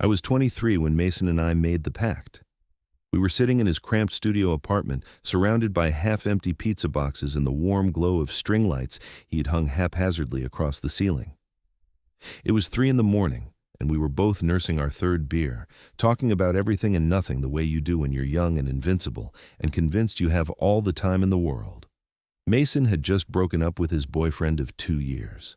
I was 23 when Mason and I made the pact. We were sitting in his cramped studio apartment, surrounded by half-empty pizza boxes and the warm glow of string lights he had hung haphazardly across the ceiling. It was 3 in the morning, and we were both nursing our third beer, talking about everything and nothing the way you do when you're young and invincible, and convinced you have all the time in the world. Mason had just broken up with his boyfriend of 2 years.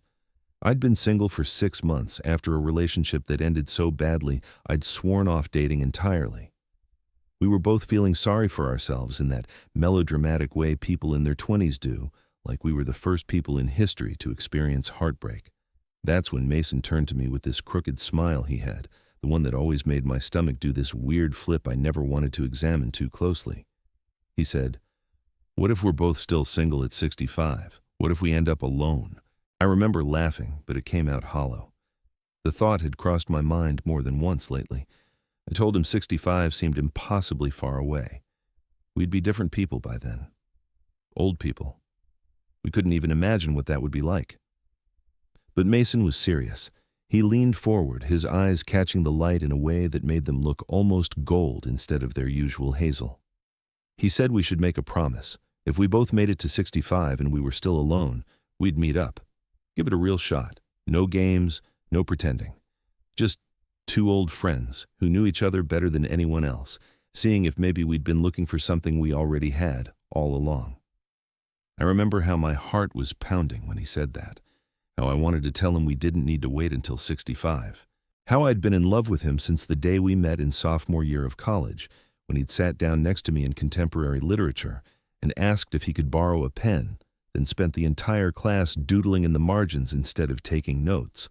I'd been single for 6 months after a relationship that ended so badly I'd sworn off dating entirely. We were both feeling sorry for ourselves in that melodramatic way people in their 20s do, like we were the first people in history to experience heartbreak. That's when Mason turned to me with this crooked smile he had, the one that always made my stomach do this weird flip I never wanted to examine too closely. He said, "What if we're both still single at 65? What if we end up alone?" I remember laughing, but it came out hollow. The thought had crossed my mind more than once lately. I told him 65 seemed impossibly far away. We'd be different people by then. Old people. We couldn't even imagine what that would be like. But Mason was serious. He leaned forward, his eyes catching the light in a way that made them look almost gold instead of their usual hazel. He said we should make a promise. If we both made it to 65 and we were still alone, we'd meet up. Give it a real shot. No games, no pretending. Just 2 old friends who knew each other better than anyone else, seeing if maybe we'd been looking for something we already had all along. I remember how my heart was pounding when he said that, how I wanted to tell him we didn't need to wait until 65, how I'd been in love with him since the day we met in sophomore year of college, when he'd sat down next to me in contemporary literature and asked if he could borrow a pen, then spent the entire class doodling in the margins instead of taking notes.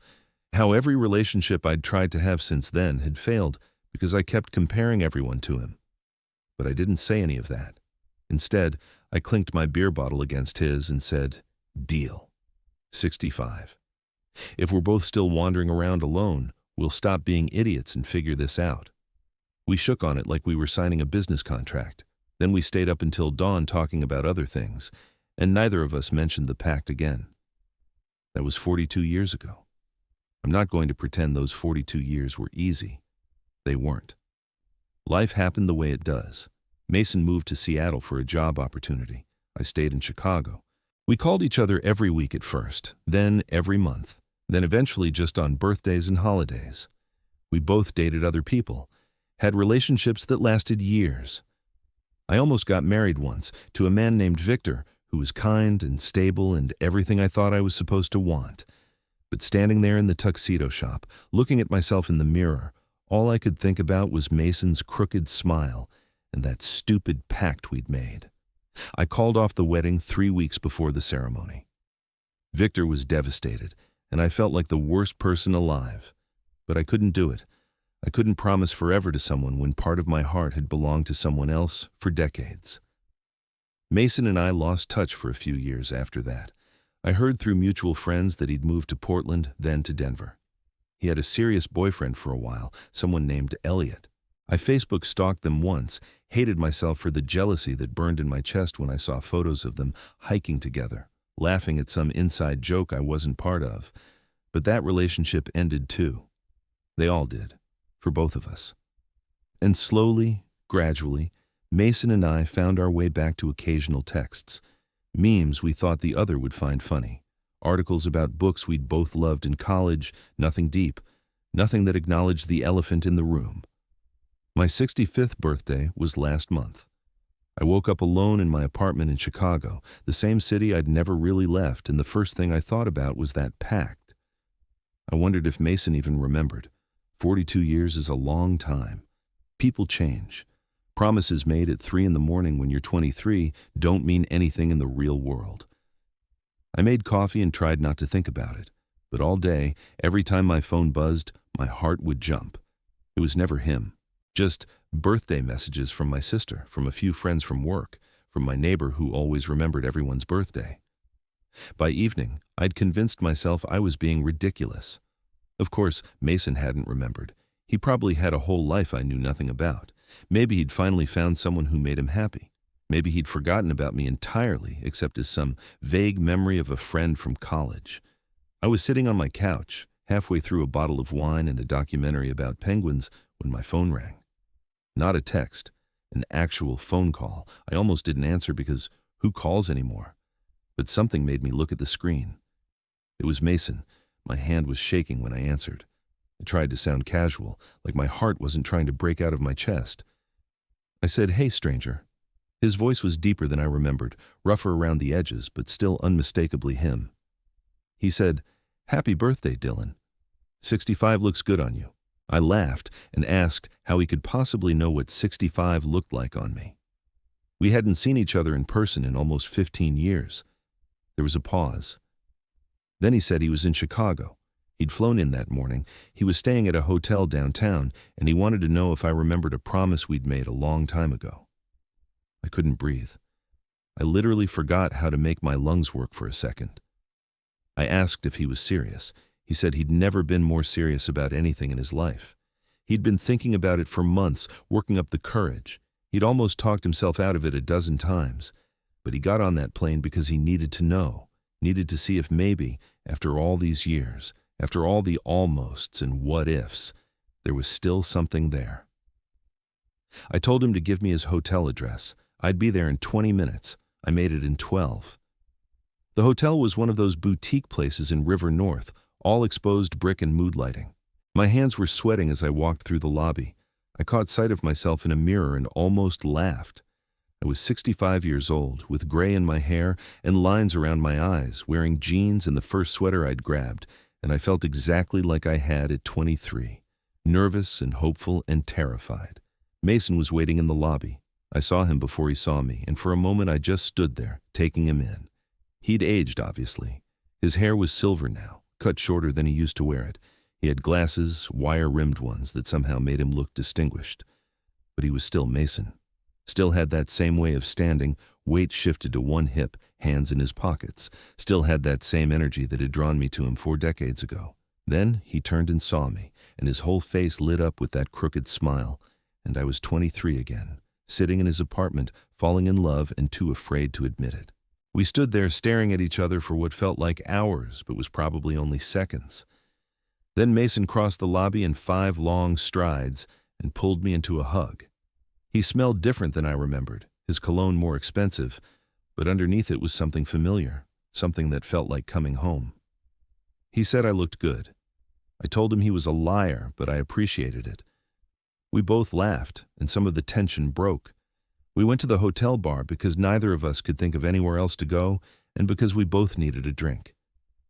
How every relationship I'd tried to have since then had failed because I kept comparing everyone to him. But I didn't say any of that. Instead, I clinked my beer bottle against his and said, "Deal. 65. If we're both still wandering around alone, we'll stop being idiots and figure this out." We shook on it like we were signing a business contract. Then we stayed up until dawn talking about other things, and neither of us mentioned the pact again. That was 42 years ago. I'm not going to pretend those 42 years were easy. They weren't. Life happened the way it does. Mason moved to Seattle for a job opportunity. I stayed in Chicago. We called each other every week at first, then every month, then eventually just on birthdays and holidays. We both dated other people, had relationships that lasted years. I almost got married once to a man named Victor who was kind and stable and everything I thought I was supposed to want. But standing there in the tuxedo shop, looking at myself in the mirror, all I could think about was Mason's crooked smile and that stupid pact we'd made. I called off the wedding 3 weeks before the ceremony. Victor was devastated, and I felt like the worst person alive. But I couldn't do it. I couldn't promise forever to someone when part of my heart had belonged to someone else for decades. Mason and I lost touch for a few years after that. I heard through mutual friends that he'd moved to Portland, then to Denver. He had a serious boyfriend for a while, someone named Elliot. I Facebook stalked them once, hated myself for the jealousy that burned in my chest when I saw photos of them hiking together, laughing at some inside joke I wasn't part of. But that relationship ended too. They all did, for both of us. And slowly, gradually, Mason and I found our way back to occasional texts. Memes we thought the other would find funny. Articles about books we'd both loved in college, nothing deep, nothing that acknowledged the elephant in the room. My 65th birthday was last month. I woke up alone in my apartment in Chicago, the same city I'd never really left, and the first thing I thought about was that pact. I wondered if Mason even remembered. 42 years is a long time. People change. Promises made at 3 in the morning when you're 23 don't mean anything in the real world. I made coffee and tried not to think about it, but all day, every time my phone buzzed, my heart would jump. It was never him. Just birthday messages from my sister, from a few friends from work, from my neighbor who always remembered everyone's birthday. By evening, I'd convinced myself I was being ridiculous. Of course, Mason hadn't remembered. He probably had a whole life I knew nothing about. Maybe he'd finally found someone who made him happy. Maybe he'd forgotten about me entirely, except as some vague memory of a friend from college. I was sitting on my couch, halfway through a bottle of wine and a documentary about penguins, when my phone rang. Not a text, an actual phone call. I almost didn't answer because who calls anymore? But something made me look at the screen. It was Mason. My hand was shaking when I answered. I tried to sound casual, like my heart wasn't trying to break out of my chest. I said, "Hey, stranger." His voice was deeper than I remembered, rougher around the edges, but still unmistakably him. He said, "Happy birthday, Dylan. 65 looks good on you." I laughed and asked how he could possibly know what 65 looked like on me. We hadn't seen each other in person in almost 15 years. There was a pause. Then he said he was in Chicago. He'd flown in that morning. He was staying at a hotel downtown, and he wanted to know if I remembered a promise we'd made a long time ago. I couldn't breathe. I literally forgot how to make my lungs work for a second. I asked if he was serious. He said he'd never been more serious about anything in his life. He'd been thinking about it for months, working up the courage. He'd almost talked himself out of it a dozen times. But he got on that plane because he needed to know, needed to see if maybe, after all these years, after all the almosts and what-ifs, there was still something there. I told him to give me his hotel address. I'd be there in 20 minutes. I made it in 12. The hotel was one of those boutique places in River North, all exposed brick and mood lighting. My hands were sweating as I walked through the lobby. I caught sight of myself in a mirror and almost laughed. I was 65 years old, with gray in my hair and lines around my eyes, wearing jeans and the first sweater I'd grabbed, and I felt exactly like I had at 23, nervous and hopeful and terrified. Mason was waiting in the lobby. I saw him before he saw me, and for a moment I just stood there, taking him in. He'd aged, obviously. His hair was silver now, cut shorter than he used to wear it. He had glasses, wire-rimmed ones that somehow made him look distinguished. But he was still Mason. Still had that same way of standing, weight shifted to one hip, hands in his pockets. Still had that same energy that had drawn me to him 4 decades ago. Then he turned and saw me, and his whole face lit up with that crooked smile, and I was 23 again, sitting in his apartment, falling in love and too afraid to admit it. We stood there staring at each other for what felt like hours, but was probably only seconds. Then Mason crossed the lobby in 5 long strides and pulled me into a hug. He smelled different than I remembered, his cologne more expensive, but underneath it was something familiar, something that felt like coming home. He said I looked good. I told him he was a liar, but I appreciated it. We both laughed, and some of the tension broke. We went to the hotel bar because neither of us could think of anywhere else to go, and because we both needed a drink.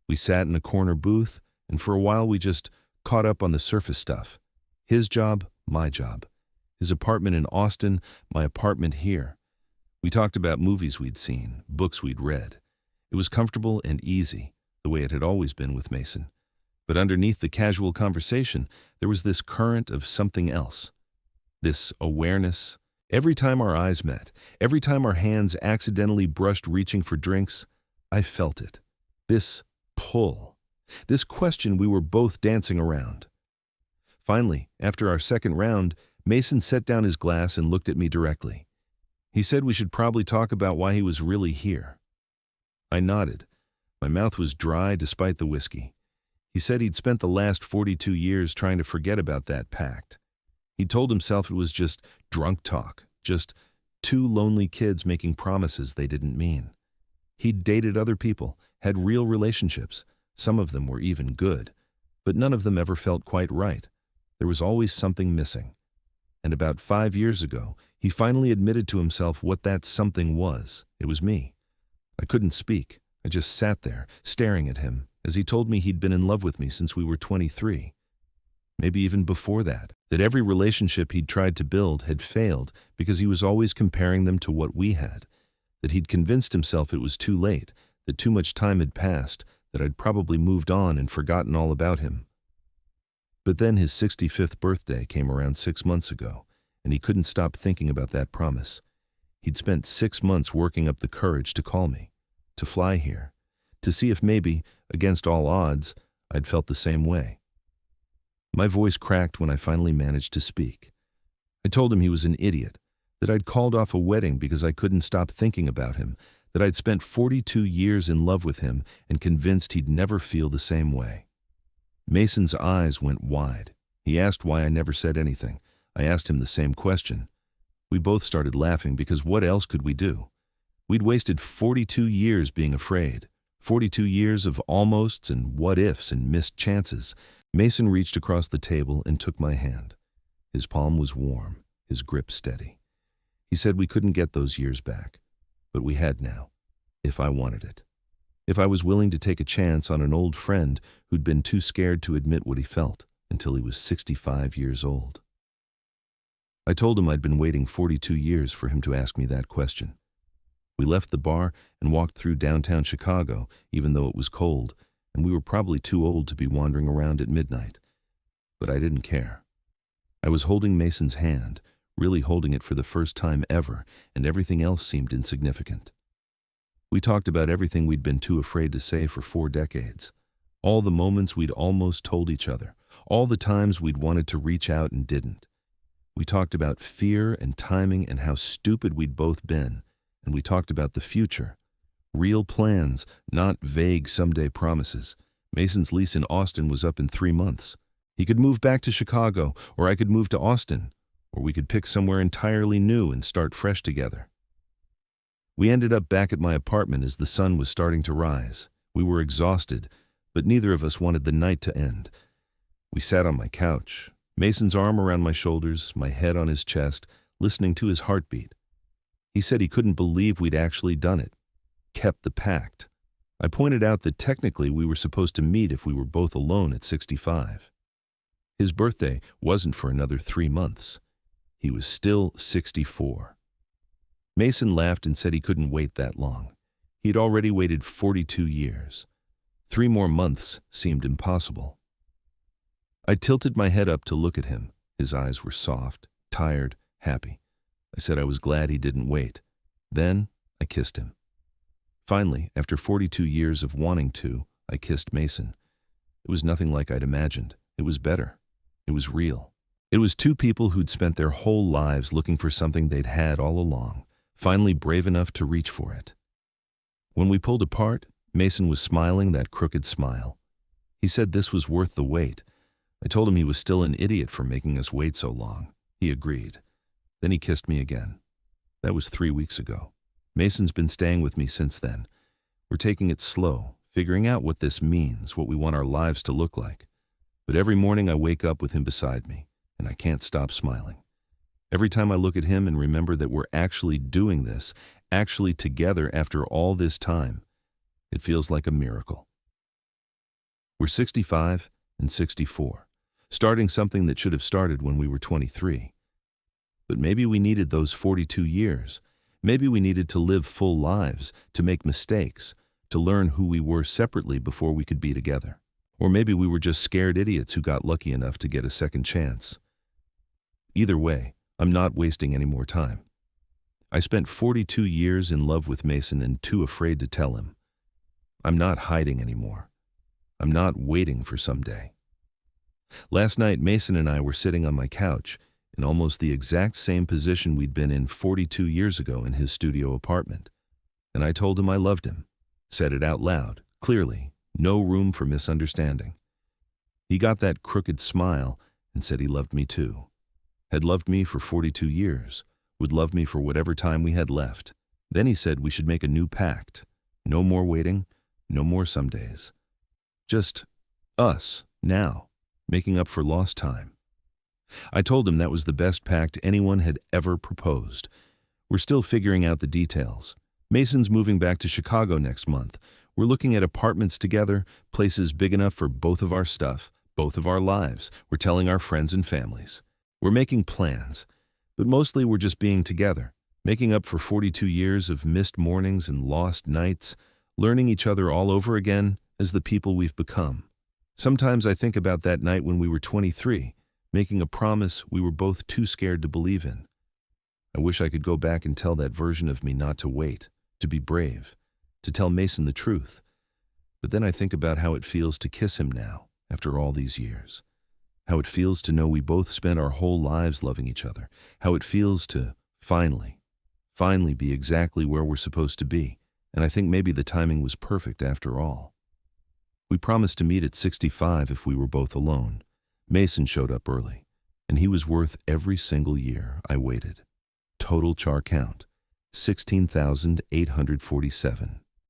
We sat in a corner booth, and for a while we just caught up on the surface stuff. His job, my job. His apartment in Austin, my apartment here. We talked about movies we'd seen, books we'd read. It was comfortable and easy, the way it had always been with Mason. But underneath the casual conversation, there was this current of something else. This awareness. Every time our eyes met, every time our hands accidentally brushed reaching for drinks, I felt it. This pull. This question we were both dancing around. Finally, after our second round, Mason set down his glass and looked at me directly. He said we should probably talk about why he was really here. I nodded. My mouth was dry despite the whiskey. He said he'd spent the last 42 years trying to forget about that pact. He told himself it was just drunk talk, just 2 lonely kids making promises they didn't mean. He'd dated other people, had real relationships. Some of them were even good, but none of them ever felt quite right. There was always something missing. And about 5 years ago, he finally admitted to himself what that something was. It was me. I couldn't speak. I just sat there, staring at him, as he told me he'd been in love with me since we were 23. Maybe even before that every relationship he'd tried to build had failed because he was always comparing them to what we had, that he'd convinced himself it was too late, that too much time had passed, that I'd probably moved on and forgotten all about him. But then his 65th birthday came around 6 months ago, and he couldn't stop thinking about that promise. He'd spent 6 months working up the courage to call me, to fly here, to see if maybe, against all odds, I'd felt the same way. My voice cracked when I finally managed to speak. I told him he was an idiot, that I'd called off a wedding because I couldn't stop thinking about him, that I'd spent 42 years in love with him and convinced he'd never feel the same way. Mason's eyes went wide. He asked why I never said anything. I asked him the same question. We both started laughing because what else could we do? We'd wasted 42 years being afraid. 42 years of almosts and what-ifs and missed chances. Mason reached across the table and took my hand. His palm was warm, his grip steady. He said we couldn't get those years back, but we had now, if I wanted it. If I was willing to take a chance on an old friend who'd been too scared to admit what he felt until he was 65 years old. I told him I'd been waiting 42 years for him to ask me that question. We left the bar and walked through downtown Chicago, even though it was cold, and we were probably too old to be wandering around at midnight. But I didn't care. I was holding Mason's hand, really holding it for the first time ever, and everything else seemed insignificant. We talked about everything we'd been too afraid to say for 4 decades. All the moments we'd almost told each other. All the times we'd wanted to reach out and didn't. We talked about fear and timing and how stupid we'd both been. And we talked about the future. Real plans, not vague someday promises. Mason's lease in Austin was up in 3 months. He could move back to Chicago, or I could move to Austin, or we could pick somewhere entirely new and start fresh together. We ended up back at my apartment as the sun was starting to rise. We were exhausted, but neither of us wanted the night to end. We sat on my couch, Mason's arm around my shoulders, my head on his chest, listening to his heartbeat. He said he couldn't believe we'd actually done it, kept the pact. I pointed out that technically we were supposed to meet if we were both alone at 65. His birthday wasn't for another 3 months. He was still 64. Mason laughed and said he couldn't wait that long. He'd already waited 42 years. 3 more months seemed impossible. I tilted my head up to look at him. His eyes were soft, tired, happy. I said I was glad he didn't wait. Then I kissed him. Finally, after 42 years of wanting to, I kissed Mason. It was nothing like I'd imagined. It was better. It was real. It was 2 people who'd spent their whole lives looking for something they'd had all along, finally brave enough to reach for it. When we pulled apart, Mason was smiling that crooked smile. He said this was worth the wait. I told him he was still an idiot for making us wait so long. He agreed. Then he kissed me again. That was 3 weeks ago. Mason's been staying with me since then. We're taking it slow, figuring out what this means, what we want our lives to look like. But every morning I wake up with him beside me, and I can't stop smiling. Every time I look at him and remember that we're actually doing this, actually together after all this time, it feels like a miracle. We're 65 and 64, starting something that should have started when we were 23. But maybe we needed those 42 years. Maybe we needed to live full lives, to make mistakes, to learn who we were separately before we could be together. Or maybe we were just scared idiots who got lucky enough to get a second chance. Either way, I'm not wasting any more time. I spent 42 years in love with Mason and too afraid to tell him. I'm not hiding anymore. I'm not waiting for someday. Last night, Mason and I were sitting on my couch in almost the exact same position we'd been in 42 years ago in his studio apartment. And I told him I loved him. Said it out loud, clearly, no room for misunderstanding. He got that crooked smile and said he loved me too. Had loved me for 42 years, would love me for whatever time we had left. Then he said we should make a new pact. No more waiting, no more some days. Just us, now, making up for lost time. I told him that was the best pact anyone had ever proposed. We're still figuring out the details. Mason's moving back to Chicago next month. We're looking at apartments together, places big enough for both of our stuff, both of our lives. We're telling our friends and families. We're making plans, but mostly we're just being together, making up for 42 years of missed mornings and lost nights, learning each other all over again as the people we've become. Sometimes I think about that night when we were 23, making a promise we were both too scared to believe in. I wish I could go back and tell that version of me not to wait, to be brave, to tell Mason the truth. But then I think about how it feels to kiss him now, after all these years. How it feels to know we both spent our whole lives loving each other. How it feels to finally be exactly where we're supposed to be. And I think maybe the timing was perfect after all. We promised to meet at 65 if we were both alone. Mason showed up early, and he was worth every single year I waited. Total char count, 16,847.